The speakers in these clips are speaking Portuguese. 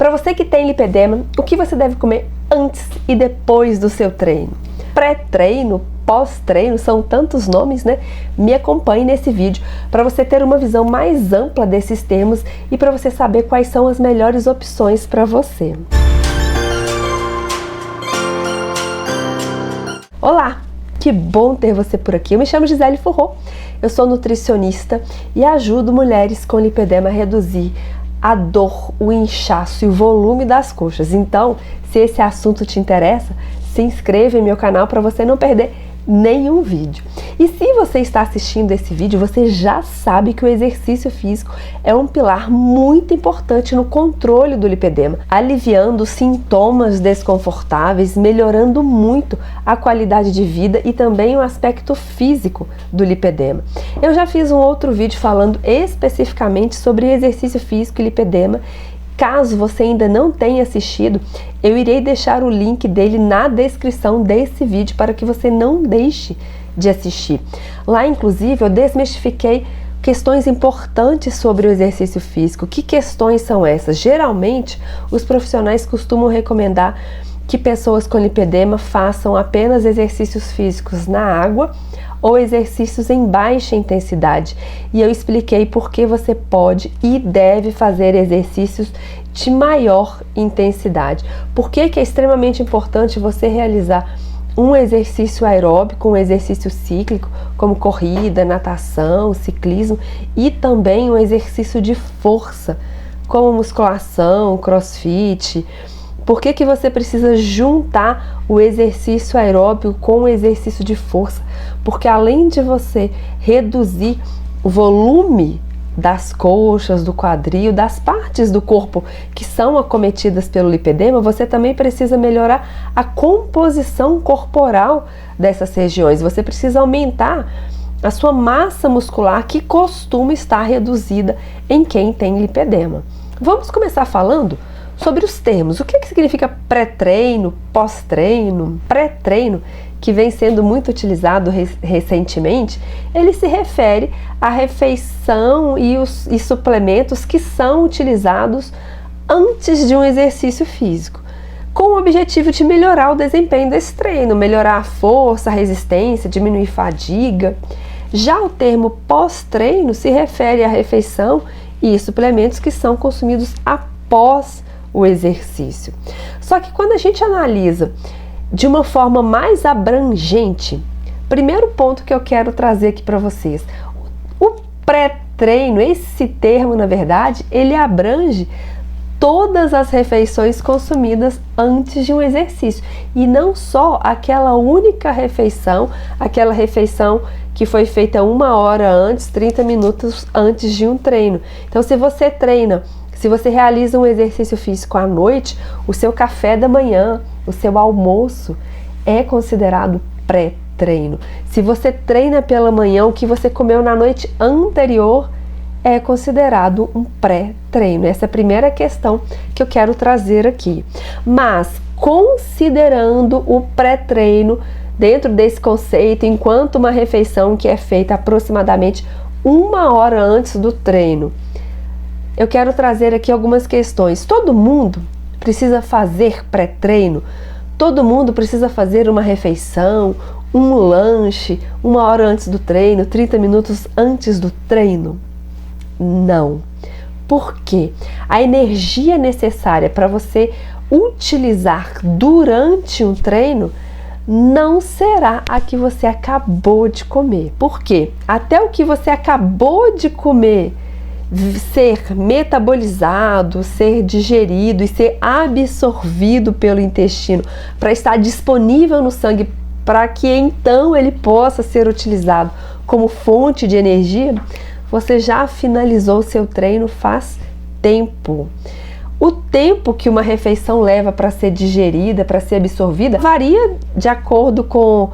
Para você que tem lipedema, o que você deve comer antes e depois do seu treino? Pré-treino, pós-treino, são tantos nomes, né? Me acompanhe nesse vídeo para você ter uma visão mais ampla desses termos e para você saber quais são as melhores opções para você. Olá! Que bom ter você por aqui. Eu me chamo Gisele Forró, eu sou nutricionista e ajudo mulheres com lipedema a reduzir a dor, o inchaço e o volume das coxas. Então, se esse assunto te interessa, se inscreva em meu canal para você não perder nenhum vídeo. E se você está assistindo esse vídeo, você já sabe que o exercício físico é um pilar muito importante no controle do lipedema, aliviando sintomas desconfortáveis, melhorando muito a qualidade de vida e também o aspecto físico do lipedema. Eu já fiz um outro vídeo falando especificamente sobre exercício físico e lipedema. Caso você ainda não tenha assistido, eu irei deixar o link dele na descrição desse vídeo para que você não deixe de assistir. Lá, inclusive, eu desmistifiquei questões importantes sobre o exercício físico. Que questões são essas? Geralmente, os profissionais costumam recomendar que pessoas com lipedema façam apenas exercícios físicos na água ou exercícios em baixa intensidade. E eu expliquei por que você pode e deve fazer exercícios de maior intensidade. Por que é extremamente importante você realizar um exercício aeróbico, um exercício cíclico, como corrida, natação, ciclismo, e também um exercício de força, como musculação, crossfit. Por que você precisa juntar o exercício aeróbico com o exercício de força? Porque além de você reduzir o volume das coxas, do quadril, das partes do corpo que são acometidas pelo lipedema, você também precisa melhorar a composição corporal dessas regiões. Você precisa aumentar a sua massa muscular, que costuma estar reduzida em quem tem lipedema. Vamos começar falando sobre os termos. O que significa pré-treino, pós-treino? Pré-treino, que vem sendo muito utilizado recentemente, ele se refere à refeição e suplementos que são utilizados antes de um exercício físico, com o objetivo de melhorar o desempenho desse treino, melhorar a força, a resistência, diminuir fadiga. Já o termo pós-treino se refere à refeição e suplementos que são consumidos após o exercício. Só que quando a gente analisa de uma forma mais abrangente, primeiro ponto que eu quero trazer aqui para vocês, o pré-treino, esse termo, na verdade, ele abrange todas as refeições consumidas antes de um exercício, e não só aquela única refeição, aquela refeição que foi feita 1 hora antes, 30 minutos antes de um treino. Então, se você realiza um exercício físico à noite, o seu café da manhã, o seu almoço é considerado pré-treino. Se você treina pela manhã, o que você comeu na noite anterior é considerado um pré-treino. Essa é a primeira questão que eu quero trazer aqui. Mas, considerando o pré-treino dentro desse conceito, enquanto uma refeição que é feita aproximadamente 1 hora antes do treino, eu quero trazer aqui algumas questões. Todo mundo precisa fazer pré-treino? Todo mundo precisa fazer uma refeição, um lanche, 1 hora antes do treino, 30 minutos antes do treino? Não. Por quê? A energia necessária para você utilizar durante um treino não será a que você acabou de comer. Por quê? Até o que você acabou de comer ser metabolizado, ser digerido e ser absorvido pelo intestino para estar disponível no sangue, para que então ele possa ser utilizado como fonte de energia, você já finalizou o seu treino faz tempo. O tempo que uma refeição leva para ser digerida, para ser absorvida, varia de acordo com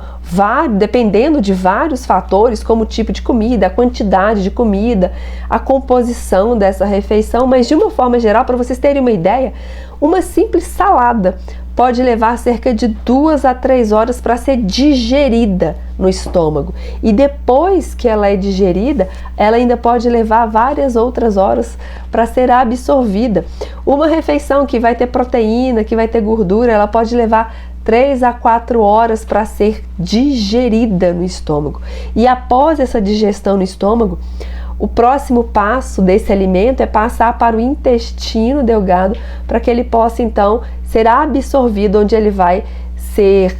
dependendo de vários fatores, como o tipo de comida, a quantidade de comida, a composição dessa refeição, mas de uma forma geral, para vocês terem uma ideia, uma simples salada pode levar cerca de 2 a 3 horas para ser digerida no estômago. E depois que ela é digerida, ela ainda pode levar várias outras horas para ser absorvida. Uma refeição que vai ter proteína, que vai ter gordura, ela pode levar 3 a 4 horas para ser digerida no estômago. E após essa digestão no estômago, o próximo passo desse alimento é passar para o intestino delgado para que ele possa então ser absorvido, onde ele vai ser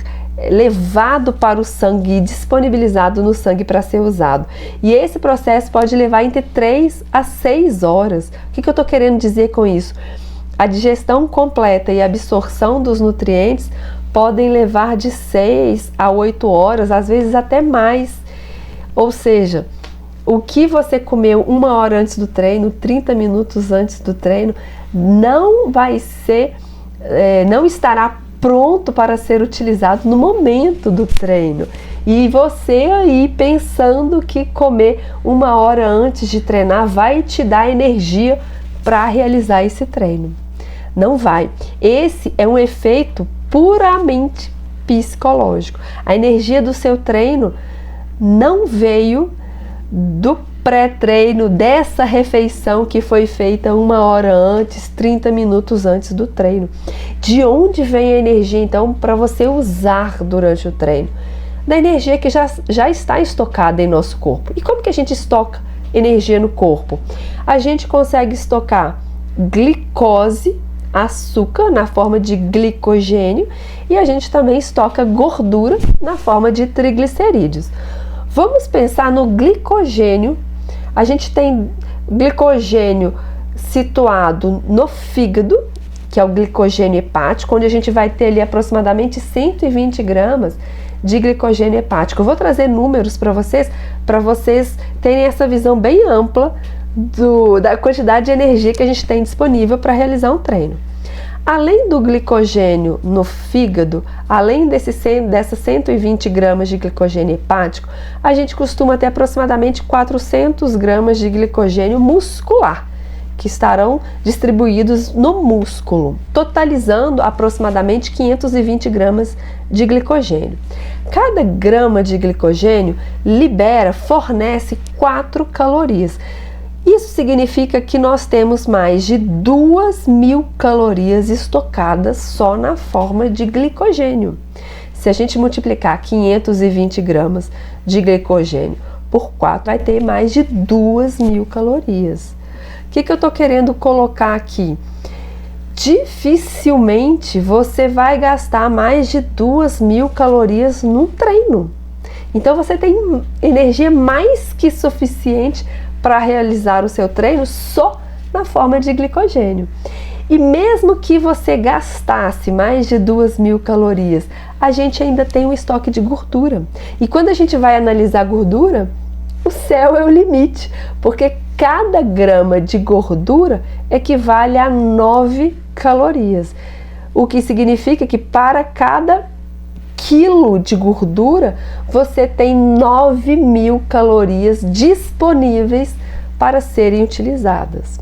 levado para o sangue e disponibilizado no sangue para ser usado. E esse processo pode levar entre 3 a 6 horas. O que eu estou querendo dizer com isso? A digestão completa e a absorção dos nutrientes podem levar de 6 a 8 horas, às vezes até mais. Ou seja, o que você comeu 1 hora antes do treino, 30 minutos antes do treino, não vai ser, não estará pronto para ser utilizado no momento do treino. E você aí pensando que comer 1 hora antes de treinar vai te dar energia para realizar esse treino. Não vai. Esse é um efeito puramente psicológico. A energia do seu treino não veio do pré-treino, dessa refeição que foi feita 1 hora antes, 30 minutos antes do treino. De onde vem a energia, então, para você usar durante o treino? Da energia que já está estocada em nosso corpo. E como que a gente estoca energia no corpo? A gente consegue estocar glicose, açúcar na forma de glicogênio, e a gente também estoca gordura na forma de triglicerídeos. Vamos pensar no glicogênio. A gente tem glicogênio situado no fígado, que é o glicogênio hepático, onde a gente vai ter ali aproximadamente 120 gramas de glicogênio hepático. Eu vou trazer números para vocês terem essa visão bem ampla da quantidade de energia que a gente tem disponível para realizar um treino. Além do glicogênio no fígado, além dessas 120 gramas de glicogênio hepático, a gente costuma ter aproximadamente 400 gramas de glicogênio muscular, que estarão distribuídos no músculo, totalizando aproximadamente 520 gramas de glicogênio. Cada grama de glicogênio fornece 4 calorias. Isso significa que nós temos mais de 2.000 calorias estocadas só na forma de glicogênio. Se a gente multiplicar 520 gramas de glicogênio por 4, vai ter mais de 2.000 calorias. O que eu estou querendo colocar aqui? Dificilmente você vai gastar mais de 2.000 calorias num treino. Então você tem energia mais que suficiente para realizar o seu treino só na forma de glicogênio. E mesmo que você gastasse mais de 2.000 calorias, a gente ainda tem um estoque de gordura. E quando a gente vai analisar a gordura, o céu é o limite, porque cada grama de gordura equivale a 9 calorias. O que significa que para cada quilo de gordura, você tem 9.000 calorias disponíveis para serem utilizadas.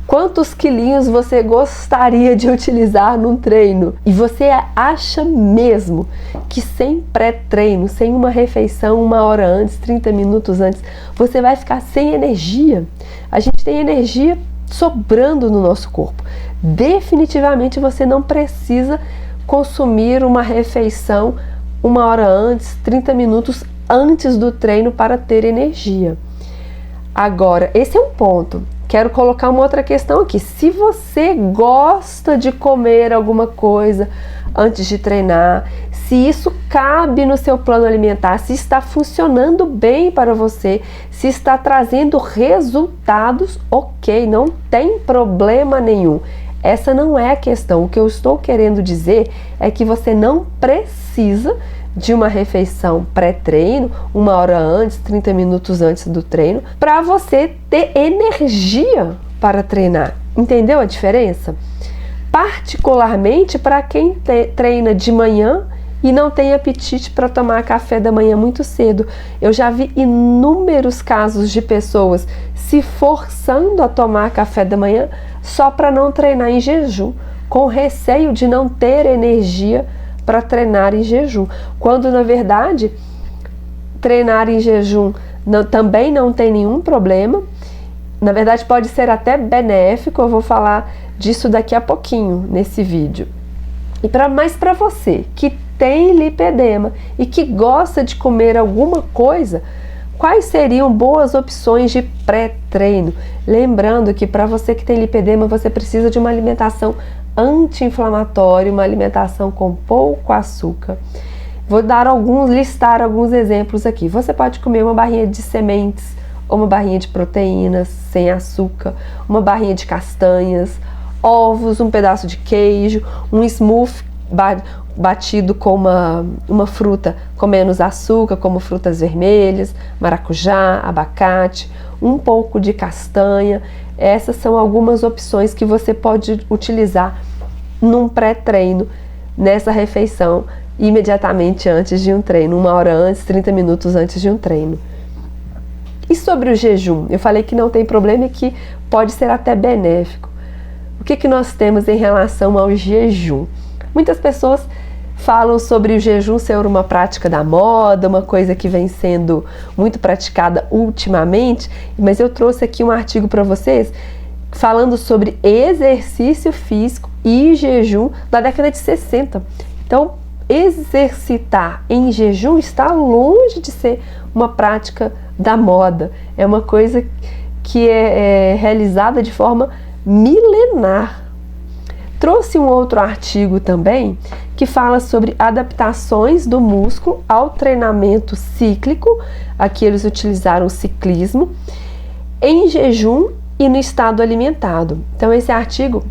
Quantos quilinhos você gostaria de utilizar num treino? E você acha mesmo que sem pré-treino, sem uma refeição 1 hora antes, 30 minutos antes, você vai ficar sem energia? A gente tem energia sobrando no nosso corpo. Definitivamente você não precisa consumir uma refeição 1 hora antes, 30 minutos antes do treino para ter energia. Agora, esse é um ponto. Quero colocar uma outra questão aqui. Se você gosta de comer alguma coisa antes de treinar, se isso cabe no seu plano alimentar, se está funcionando bem para você, se está trazendo resultados, ok, não tem problema nenhum. Essa não é a questão. O que eu estou querendo dizer é que você não precisa de uma refeição pré-treino, 1 hora antes, 30 minutos antes do treino, para você ter energia para treinar. Entendeu a diferença? Particularmente para quem treina de manhã e não tem apetite para tomar café da manhã muito cedo. Eu já vi inúmeros casos de pessoas se forçando a tomar café da manhã só para não treinar em jejum, com receio de não ter energia para treinar em jejum, quando na verdade treinar em jejum também não tem nenhum problema. Na verdade pode ser até benéfico, eu vou falar disso daqui a pouquinho nesse vídeo. Mas para você que tem lipedema e que gosta de comer alguma coisa, quais seriam boas opções de pré-treino? Lembrando que para você que tem lipedema, você precisa de uma alimentação anti-inflamatória, uma alimentação com pouco açúcar. Vou listar alguns exemplos aqui. Você pode comer uma barrinha de sementes, ou uma barrinha de proteínas sem açúcar, uma barrinha de castanhas, ovos, um pedaço de queijo, um smoothie batido com uma fruta com menos açúcar, como frutas vermelhas, maracujá, abacate, um pouco de castanha. Essas são algumas opções que você pode utilizar num pré-treino, nessa refeição, imediatamente antes de um treino, 1 hora antes, 30 minutos antes de um treino. E sobre o jejum? Eu falei que não tem problema e que pode ser até benéfico. O que nós temos em relação ao jejum? Muitas pessoas falam sobre o jejum ser uma prática da moda, uma coisa que vem sendo muito praticada ultimamente, mas eu trouxe aqui um artigo para vocês falando sobre exercício físico e jejum da década de 60. Então, exercitar em jejum está longe de ser uma prática da moda. É uma coisa que é realizada de forma milenar. Trouxe um outro artigo também que fala sobre adaptações do músculo ao treinamento cíclico. Aqui eles utilizaram o ciclismo em jejum e no estado alimentado. Então esse artigo,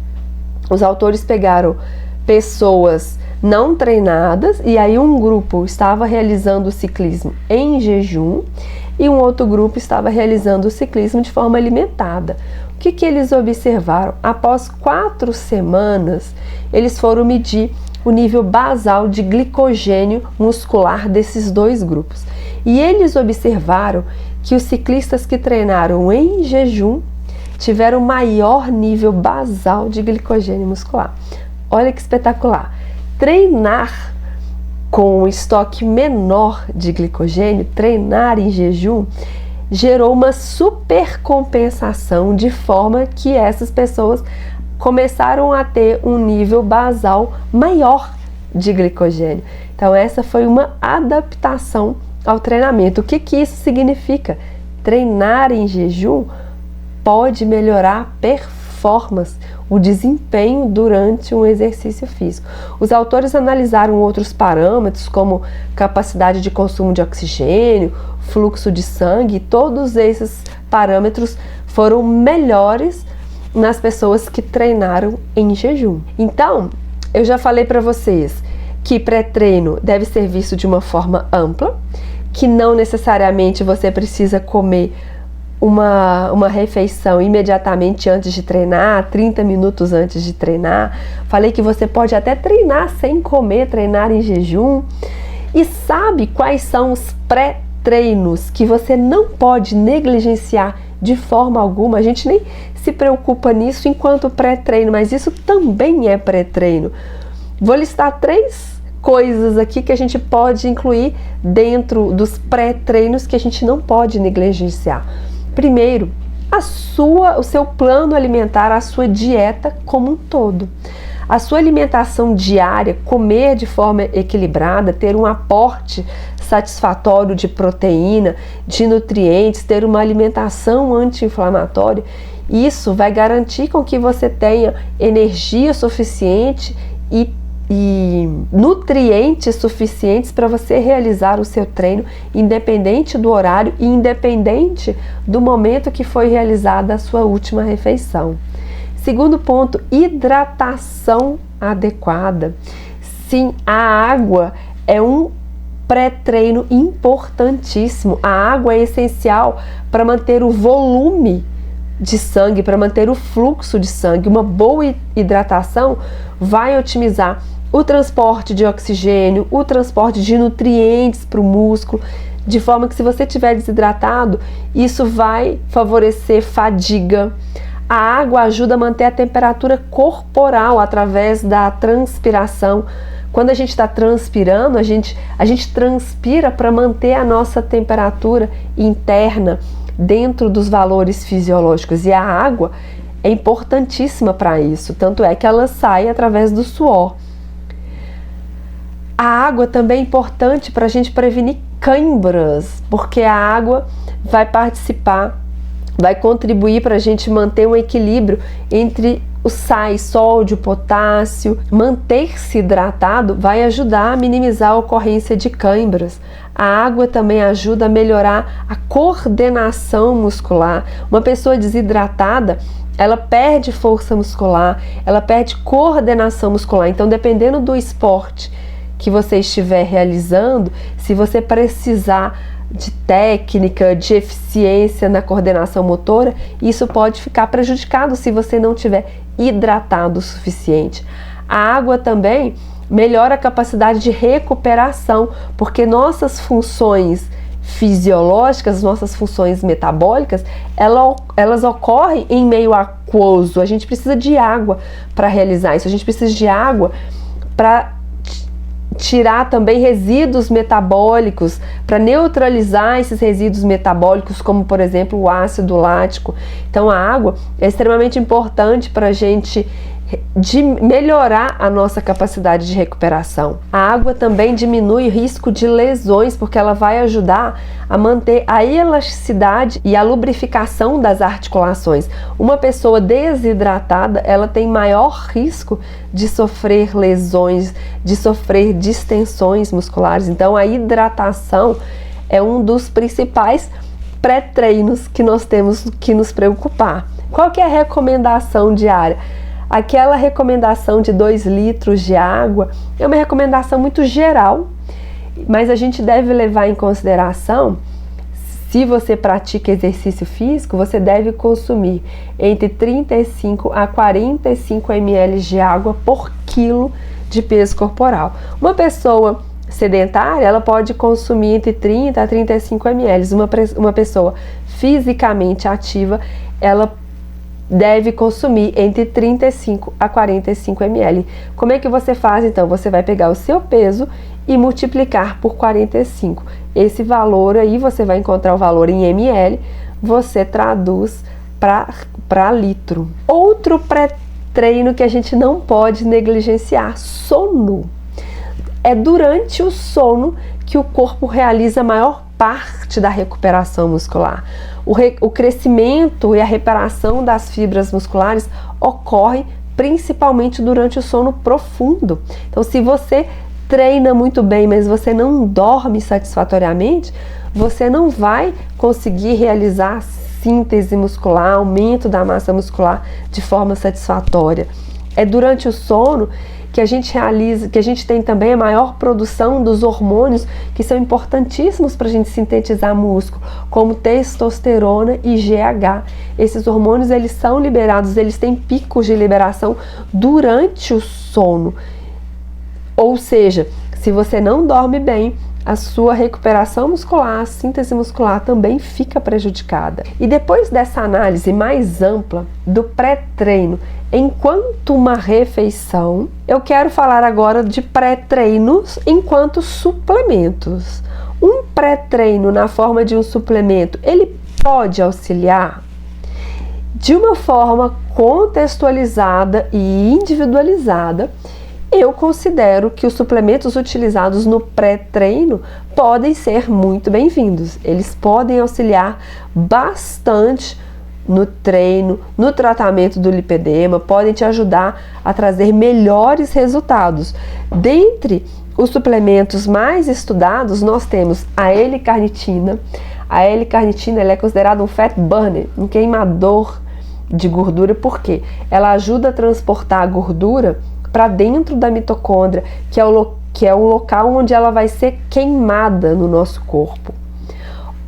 os autores pegaram pessoas não treinadas e aí um grupo estava realizando o ciclismo em jejum e um outro grupo estava realizando o ciclismo de forma alimentada. O que eles observaram? Após 4 semanas, eles foram medir o nível basal de glicogênio muscular desses dois grupos. E eles observaram que os ciclistas que treinaram em jejum tiveram maior nível basal de glicogênio muscular. Olha que espetacular! Treinar com um estoque menor de glicogênio, treinar em jejum, gerou uma supercompensação de forma que essas pessoas começaram a ter um nível basal maior de glicogênio. Então essa foi uma adaptação ao treinamento. O que isso significa? Treinar em jejum pode melhorar a performance, o desempenho durante um exercício físico. Os autores analisaram outros parâmetros como capacidade de consumo de oxigênio, fluxo de sangue, e todos esses parâmetros foram melhores nas pessoas que treinaram em jejum. Então, eu já falei para vocês que pré-treino deve ser visto de uma forma ampla, que não necessariamente você precisa comer uma refeição imediatamente antes de treinar, 30 minutos antes de treinar. Falei que você pode até treinar sem comer, treinar em jejum. E sabe quais são os pré-treinos que você não pode negligenciar de forma alguma? A gente nem se preocupa nisso enquanto pré-treino, mas isso também é pré-treino. Vou listar 3 coisas aqui que a gente pode incluir dentro dos pré-treinos que a gente não pode negligenciar. Primeiro, o seu plano alimentar, a sua dieta como um todo. A sua alimentação diária, comer de forma equilibrada, ter um aporte satisfatório de proteína, de nutrientes, ter uma alimentação anti-inflamatória, isso vai garantir com que você tenha energia suficiente e nutrientes suficientes para você realizar o seu treino, independente do horário e independente do momento que foi realizada a sua última refeição. Segundo ponto, hidratação adequada. Sim, a água é um pré-treino importantíssimo. A água é essencial para manter o volume de sangue, para manter o fluxo de sangue. Uma boa hidratação vai otimizar o transporte de oxigênio, o transporte de nutrientes para o músculo, de forma que se você estiver desidratado, isso vai favorecer fadiga, A água ajuda a manter a temperatura corporal através da transpiração. Quando a gente está transpirando, a gente transpira para manter a nossa temperatura interna dentro dos valores fisiológicos. E a água é importantíssima para isso, tanto é que ela sai através do suor. A água também é importante para a gente prevenir câimbras, porque a água vai contribuir para a gente manter um equilíbrio entre os sais, sódio, potássio. Manter-se hidratado vai ajudar a minimizar a ocorrência de câimbras. A água também ajuda a melhorar a coordenação muscular. Uma pessoa desidratada, ela perde força muscular, ela perde coordenação muscular. Então, dependendo do esporte que você estiver realizando, se você precisar de técnica, de eficiência na coordenação motora, isso pode ficar prejudicado se você não tiver hidratado o suficiente. A água também melhora a capacidade de recuperação, porque nossas funções fisiológicas, nossas funções metabólicas, elas ocorrem em meio aquoso. A gente precisa de água para realizar isso, a gente precisa de água para tirar também resíduos metabólicos, para neutralizar esses resíduos metabólicos, como por exemplo o ácido lático. Então a água é extremamente importante para a gente melhorar a nossa capacidade de recuperação. A água também diminui o risco de lesões, porque ela vai ajudar a manter a elasticidade e a lubrificação das articulações. Uma pessoa desidratada, ela tem maior risco de sofrer lesões, de sofrer distensões musculares. Então a hidratação é um dos principais pré-treinos que nós temos que nos preocupar. Qual que é a recomendação diária? Aquela recomendação de 2 litros de água é uma recomendação muito geral, mas a gente deve levar em consideração, se você pratica exercício físico, você deve consumir entre 35 a 45 ml de água por quilo de peso corporal. Uma pessoa sedentária, ela pode consumir entre 30 a 35 ml. Uma pessoa fisicamente ativa, ela deve consumir entre 35 a 45 ml. Como é que você faz então? Você vai pegar o seu peso e multiplicar por 45. Esse valor aí, você vai encontrar o valor em ml, você traduz para litro. Outro pré-treino que a gente não pode negligenciar: sono. É durante o sono que o corpo realiza a maior parte da recuperação muscular. O crescimento e a reparação das fibras musculares ocorre principalmente durante o sono profundo. Então, se você treina muito bem, mas você não dorme satisfatoriamente, você não vai conseguir realizar síntese muscular, aumento da massa muscular de forma satisfatória. É durante o sono que a gente tem também a maior produção dos hormônios que são importantíssimos para a gente sintetizar músculo, como testosterona e GH. Esses hormônios, eles são liberados, eles têm picos de liberação durante o sono. Ou seja, se você não dorme bem, a sua recuperação muscular, a síntese muscular também fica prejudicada. E depois dessa análise mais ampla do pré-treino enquanto uma refeição, eu quero falar agora de pré-treinos enquanto suplementos. Um pré-treino na forma de um suplemento, ele pode auxiliar de uma forma contextualizada e individualizada. Eu considero que os suplementos utilizados no pré-treino podem ser muito bem-vindos. Eles podem auxiliar bastante no treino, no tratamento do lipedema, podem te ajudar a trazer melhores resultados. Dentre os suplementos mais estudados, nós temos a L-carnitina. A L-carnitina, ela é considerada um fat burner, um queimador de gordura, porque ela ajuda a transportar a gordura para dentro da mitocôndria, que é o local onde ela vai ser queimada no nosso corpo.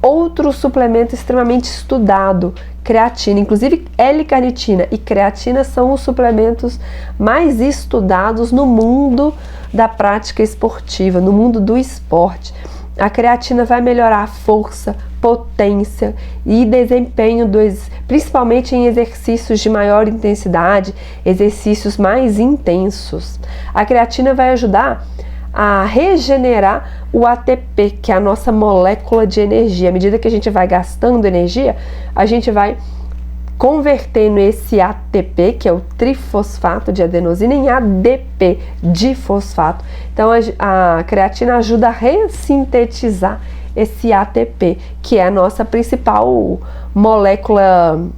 Outro suplemento extremamente estudado, creatina. Inclusive, L-carnitina e creatina são os suplementos mais estudados no mundo da prática esportiva, no mundo do esporte. A creatina vai melhorar a força, potência e desempenho, principalmente em exercícios de maior intensidade, exercícios mais intensos. A creatina vai ajudar a regenerar o ATP, que é a nossa molécula de energia. À medida que a gente vai gastando energia, a gente vai convertendo esse ATP, que é o trifosfato de adenosina, em ADP, difosfato. Então a creatina ajuda a ressintetizar esse ATP, que é a nossa principal molécula,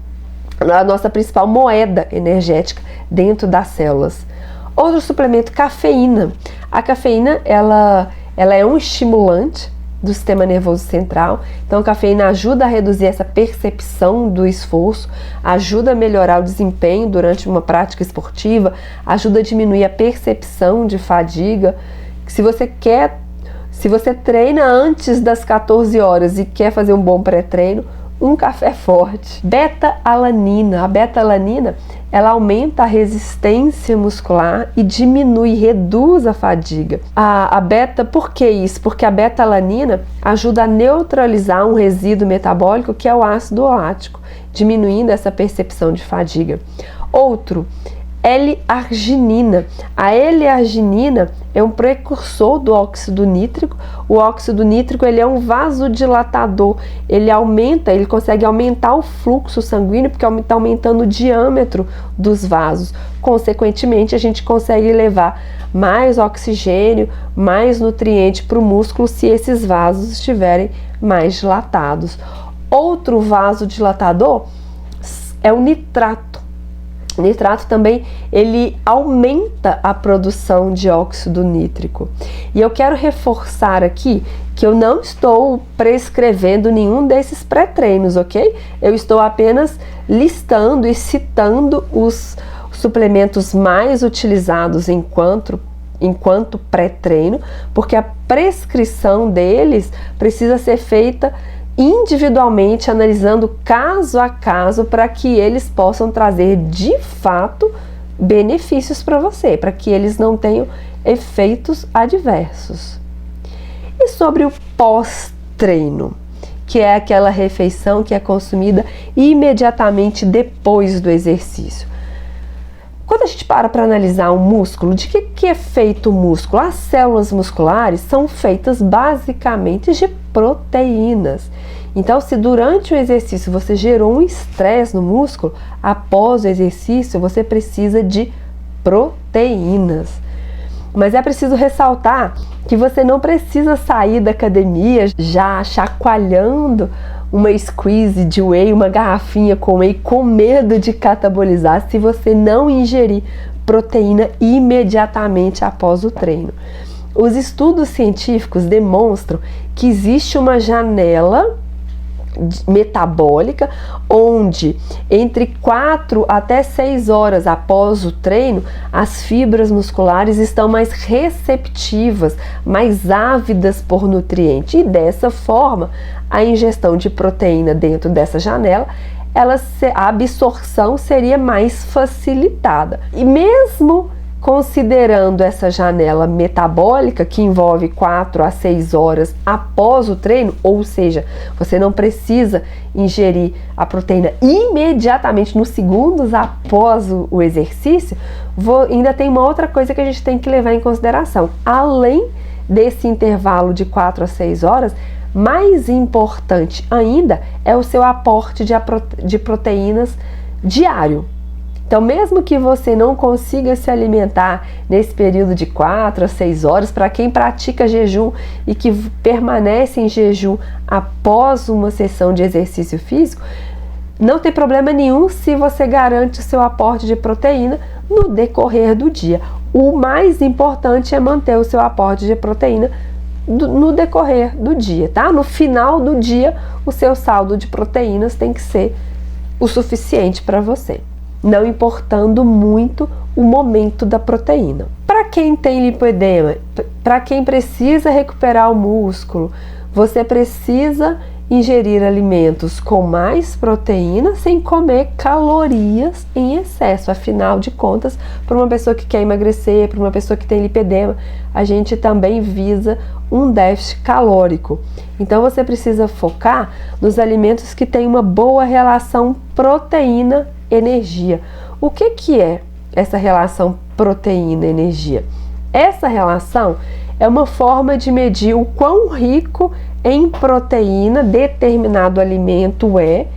a nossa principal moeda energética dentro das células. Outro suplemento, cafeína. A cafeína, ela é um estimulante do sistema nervoso central, então a cafeína ajuda a reduzir essa percepção do esforço, ajuda a melhorar o desempenho durante uma prática esportiva, ajuda a diminuir a percepção de fadiga. Se você treina antes das 14 horas e quer fazer um bom pré-treino, um café forte. Beta-alanina. A beta-alanina, ela aumenta a resistência muscular e reduz a fadiga. Por que isso? Porque a beta-alanina ajuda a neutralizar um resíduo metabólico que é o ácido lático, diminuindo essa percepção de fadiga. Outro, L-arginina. A L-arginina é um precursor do óxido nítrico. O óxido nítrico, ele é um vasodilatador. Ele consegue aumentar o fluxo sanguíneo porque está aumentando o diâmetro dos vasos. Consequentemente, a gente consegue levar mais oxigênio, mais nutriente para o músculo se esses vasos estiverem mais dilatados. Outro vasodilatador é o nitrato. O nitrato também, ele aumenta a produção de óxido nítrico. E eu quero reforçar aqui que eu não estou prescrevendo nenhum desses pré-treinos, ok? Eu estou apenas listando e citando os suplementos mais utilizados enquanto pré-treino, porque a prescrição deles precisa ser feita individualmente, analisando caso a caso, para que eles possam trazer de fato benefícios para você, para que eles não tenham efeitos adversos. E sobre o pós-treino, que é aquela refeição que é consumida imediatamente depois do exercício. Quando a gente para analisar o músculo, de que é feito o músculo? As células musculares são feitas basicamente de proteínas. Então, se durante o exercício você gerou um estresse no músculo, após o exercício você precisa de proteínas. Mas é preciso ressaltar que você não precisa sair da academia já chacoalhando uma squeeze de whey, uma garrafinha com whey, com medo de catabolizar se você não ingerir proteína imediatamente após o treino. Os estudos científicos demonstram que existe uma janela metabólica onde entre 4 até 6 horas após o treino as fibras musculares estão mais receptivas, mais ávidas por nutriente, e dessa forma a ingestão de proteína dentro dessa janela, a absorção seria mais facilitada. E mesmo considerando essa janela metabólica, que envolve 4 a 6 horas após o treino, ou seja, você não precisa ingerir a proteína imediatamente nos segundos após o exercício, ainda tem uma outra coisa que a gente tem que levar em consideração. Além desse intervalo de 4 a 6 horas, mais importante ainda é o seu aporte de proteínas diário. Então, mesmo que você não consiga se alimentar nesse período de 4 a 6 horas, para quem pratica jejum e que permanece em jejum após uma sessão de exercício físico, não tem problema nenhum se você garante o seu aporte de proteína no decorrer do dia. O mais importante é manter o seu aporte de proteína no decorrer do dia, tá? No final do dia, o seu saldo de proteínas tem que ser o suficiente para você, não importando muito o momento da proteína. Para quem tem lipoedema, para quem precisa recuperar o músculo, você precisa ingerir alimentos com mais proteína sem comer calorias em excesso. Afinal de contas, para uma pessoa que quer emagrecer, para uma pessoa que tem lipedema, a gente também visa um déficit calórico. Então você precisa focar nos alimentos que têm uma boa relação proteína-energia. O que é essa relação proteína-energia? Essa relação é uma forma de medir o quão rico em proteína determinado alimento é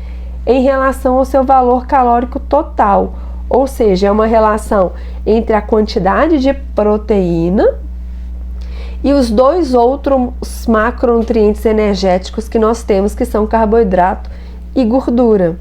em relação ao seu valor calórico total. Ou seja, é uma relação entre a quantidade de proteína e os dois outros macronutrientes energéticos que nós temos, que são carboidrato e gordura.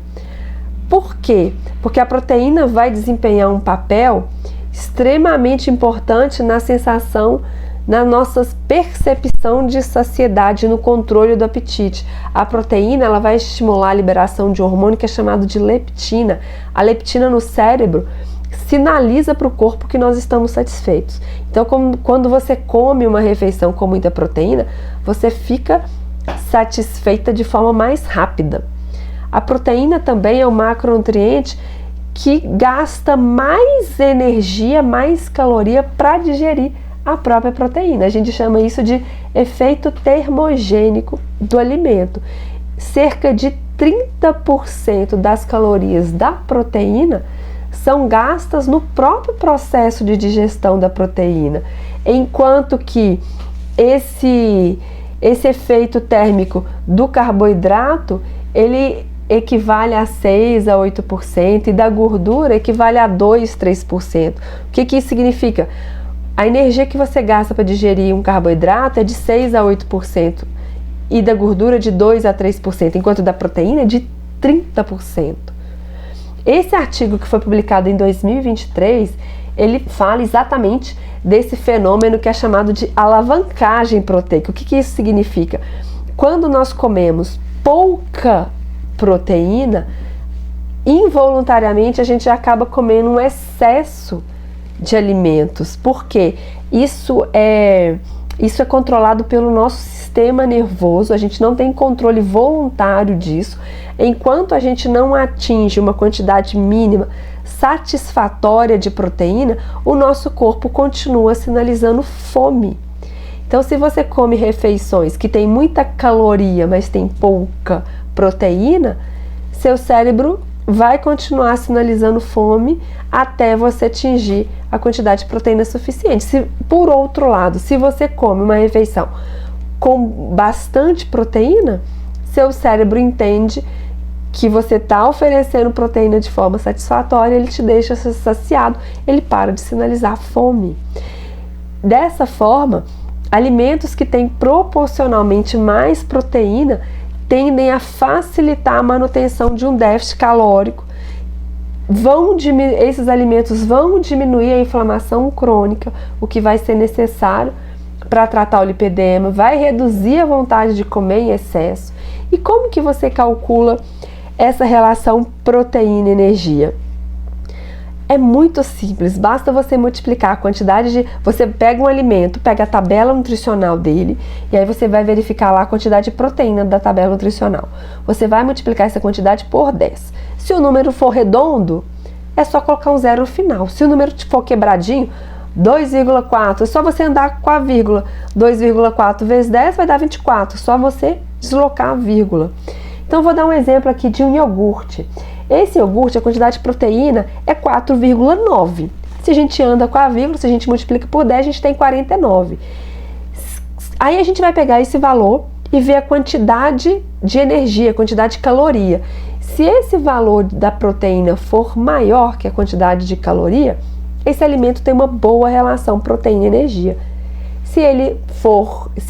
Por quê? Porque a proteína vai desempenhar um papel extremamente importante na sensação, na nossa percepção de saciedade, no controle do apetite. A proteína, ela vai estimular a liberação de um hormônio que é chamado de leptina. A leptina no cérebro sinaliza para o corpo que nós estamos satisfeitos. Então, quando você come uma refeição com muita proteína, você fica satisfeita de forma mais rápida. A proteína também é um macronutriente que gasta mais energia, mais caloria para digerir a própria proteína. A gente chama isso de efeito termogênico do alimento. Cerca de 30% das calorias da proteína são gastas no próprio processo de digestão da proteína, enquanto que esse efeito térmico do carboidrato, ele equivale a 6 a 8% e da gordura equivale a 2, 3%. O que isso significa? A energia que você gasta para digerir um carboidrato é de 6 a 8% e da gordura de 2 a 3%, enquanto da proteína é de 30%. Esse artigo, que foi publicado em 2023, ele fala exatamente desse fenômeno que é chamado de alavancagem proteica. O que isso significa? Quando nós comemos pouca proteína, involuntariamente a gente acaba comendo um excesso de alimentos. Por quê? Isso é controlado pelo nosso sistema nervoso, a gente não tem controle voluntário disso. Enquanto a gente não atinge uma quantidade mínima satisfatória de proteína, o nosso corpo continua sinalizando fome. Então, se você come refeições que tem muita caloria, mas tem pouca proteína, seu cérebro vai continuar sinalizando fome até você atingir a quantidade de proteína suficiente. Por outro lado, se você come uma refeição com bastante proteína, seu cérebro entende que você está oferecendo proteína de forma satisfatória, ele te deixa saciado, ele para de sinalizar fome. Dessa forma, alimentos que têm proporcionalmente mais proteína tendem a facilitar a manutenção de um déficit calórico. Esses alimentos vão diminuir a inflamação crônica, o que vai ser necessário para tratar o lipedema, vai reduzir a vontade de comer em excesso. E como que você calcula essa relação proteína-energia? É muito simples, basta você multiplicar a quantidade de... Você pega um alimento, pega a tabela nutricional dele, e aí você vai verificar lá a quantidade de proteína da tabela nutricional. Você vai multiplicar essa quantidade por 10. Se o número for redondo, é só colocar um zero no final. Se o número for quebradinho, 2,4, é só você andar com a vírgula. 2,4 vezes 10 vai dar 24, só você deslocar a vírgula. Então, vou dar um exemplo aqui de um iogurte. Esse iogurte, a quantidade de proteína é 4,9. Se a gente anda com a vírgula, se a gente multiplica por 10, a gente tem 49. Aí a gente vai pegar esse valor e ver a quantidade de energia, a quantidade de caloria. Se esse valor da proteína for maior que a quantidade de caloria, esse alimento tem uma boa relação proteína-energia. Se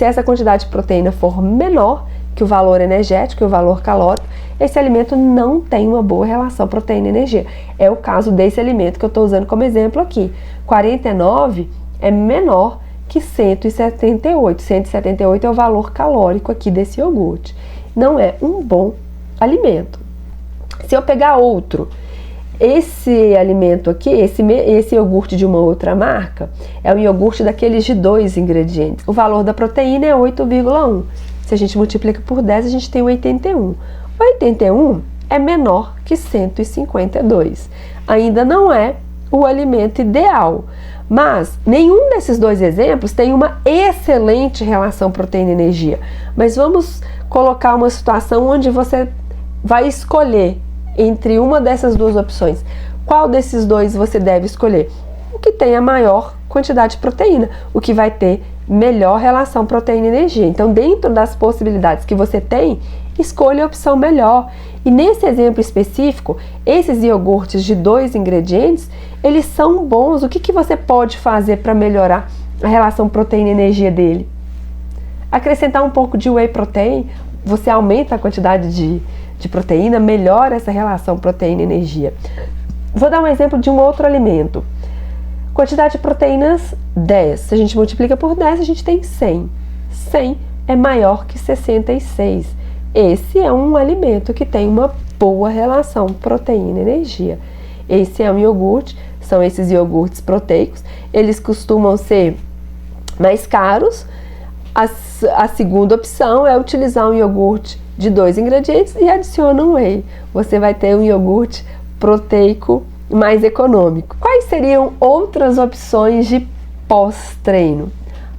essa quantidade de proteína for menor que o valor energético, que o valor calórico, esse alimento não tem uma boa relação proteína-energia. É o caso desse alimento que eu estou usando como exemplo aqui. 49 é menor que 178. 178 é o valor calórico aqui desse iogurte. Não é um bom alimento. Se eu pegar outro, esse alimento aqui, esse iogurte de uma outra marca, é um iogurte daqueles de 2 ingredientes. O valor da proteína é 8,1. Se a gente multiplica por 10, a gente tem 81. 81 é menor que 152. Ainda não é o alimento ideal, mas nenhum desses dois exemplos tem uma excelente relação proteína-energia. Mas vamos colocar uma situação onde você vai escolher entre uma dessas duas opções. Qual desses dois você deve escolher? O que tem a maior quantidade de proteína, o que vai ter melhor relação proteína-energia. Então, dentro das possibilidades que você tem, escolha a opção melhor. E nesse exemplo específico, esses iogurtes de 2 ingredientes, eles são bons. O que você pode fazer para melhorar a relação proteína-energia dele? Acrescentar um pouco de whey protein, você aumenta a quantidade de proteína, melhora essa relação proteína-energia. Vou dar um exemplo de um outro alimento. Quantidade de proteínas, 10. Se a gente multiplica por 10, a gente tem 100. 100 é maior que 66. Esse é um alimento que tem uma boa relação proteína-energia. Esse é um iogurte, são esses iogurtes proteicos. Eles costumam ser mais caros. A segunda opção é utilizar um iogurte de 2 ingredientes e adiciona um whey. Você vai ter um iogurte proteico mais econômico. Quais seriam outras opções de pós-treino?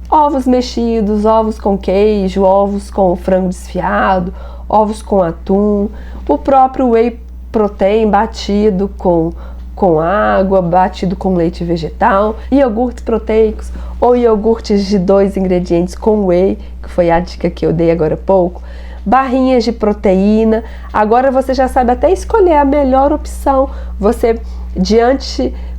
Ovos mexidos, ovos com queijo, ovos com frango desfiado, ovos com atum, o próprio whey protein batido com água, batido com leite vegetal, iogurtes proteicos ou iogurtes de 2 ingredientes com whey, que foi a dica que eu dei agora há pouco, barrinhas de proteína. Agora você já sabe até escolher a melhor opção.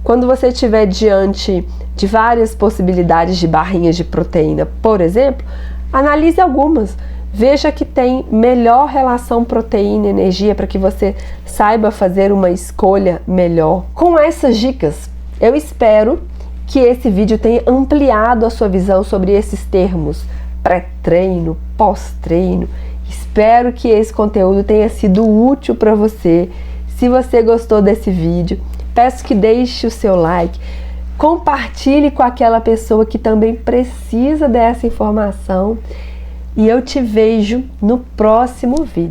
Quando você estiver diante de várias possibilidades de barrinhas de proteína, por exemplo, analise algumas. Veja que tem melhor relação proteína e energia para que você saiba fazer uma escolha melhor. Com essas dicas, eu espero que esse vídeo tenha ampliado a sua visão sobre esses termos pré-treino, pós-treino. Espero que esse conteúdo tenha sido útil para você. Se você gostou desse vídeo, peço que deixe o seu like, compartilhe com aquela pessoa que também precisa dessa informação. E eu te vejo no próximo vídeo.